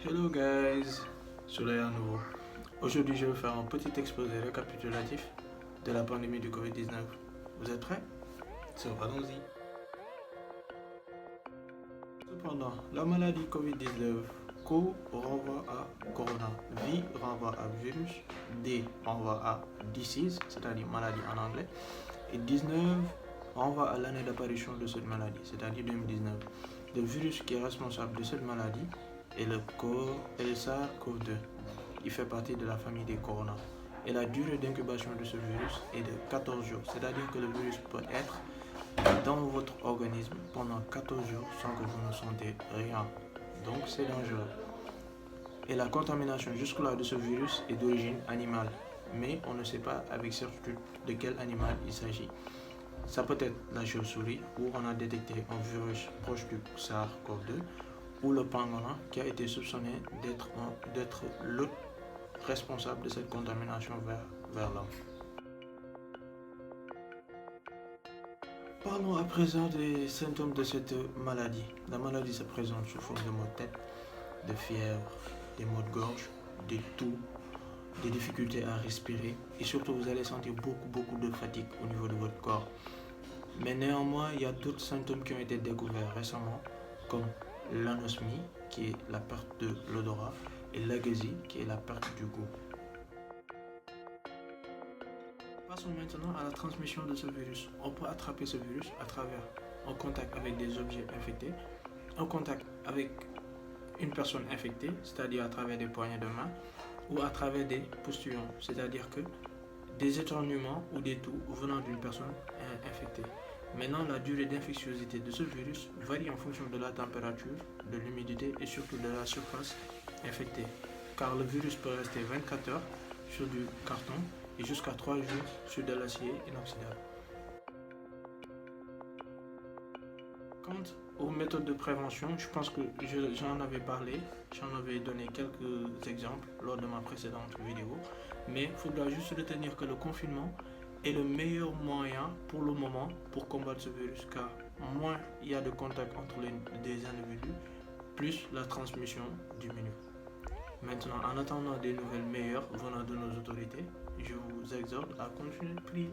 Hello guys, Soleil à nouveau. Aujourd'hui, je vais faire un petit exposé récapitulatif de la pandémie du Covid-19. Vous êtes prêts? Allons-y. Cependant, la maladie Covid-19, Co renvoie à corona, V renvoie à virus, D renvoie à disease, c'est-à-dire maladie en anglais, et 19 renvoie à l'année d'apparition de cette maladie, c'est-à-dire 2019. Le virus qui est responsable de cette maladie est le SARS-CoV-2. Il fait partie de la famille des corona. Et la durée d'incubation de ce virus est de 14 jours, c'est-à-dire que le virus peut être dans votre organisme pendant 14 jours sans que vous ne sentez rien. Donc c'est dangereux. Et la contamination jusque-là de ce virus est d'origine animale, mais on ne sait pas avec certitude de quel animal il s'agit. Ça peut être la chauve-souris, où on a détecté un virus proche du SARS-CoV-2, ou le pangolin qui a été soupçonné d'être le responsable de cette contamination vers l'homme. Parlons à présent des symptômes de cette maladie. La maladie se présente sous forme de maux de tête, de fièvre, des maux de gorge, des toux, des difficultés à respirer et surtout vous allez sentir beaucoup de fatigue au niveau de votre corps. Mais néanmoins, il y a d'autres symptômes qui ont été découverts récemment comme l'anosmie qui est la perte de l'odorat et l'agésie qui est la perte du goût. Passons maintenant à la transmission de ce virus. On peut attraper ce virus à travers un contact avec des objets infectés, un contact avec une personne infectée, c'est-à-dire à travers des poignées de main, ou à travers des postillons, c'est-à-dire que des éternuements ou des toux venant d'une personne infectée. Maintenant, la durée d'infectiosité de ce virus varie en fonction de la température, de l'humidité et surtout de la surface infectée, car le virus peut rester 24 heures sur du carton et jusqu'à 3 jours sur de l'acier inoxydable. Quant aux méthodes de prévention, je pense que j'en avais parlé, j'en avais donné quelques exemples lors de ma précédente vidéo, mais il faudra juste retenir que le confinement est le meilleur moyen pour le moment pour combattre ce virus, car moins il y a de contact entre des individus, plus la transmission diminue. Maintenant, en attendant des nouvelles meilleures venant de nos autorités, je vous exhorte à continuer de prier.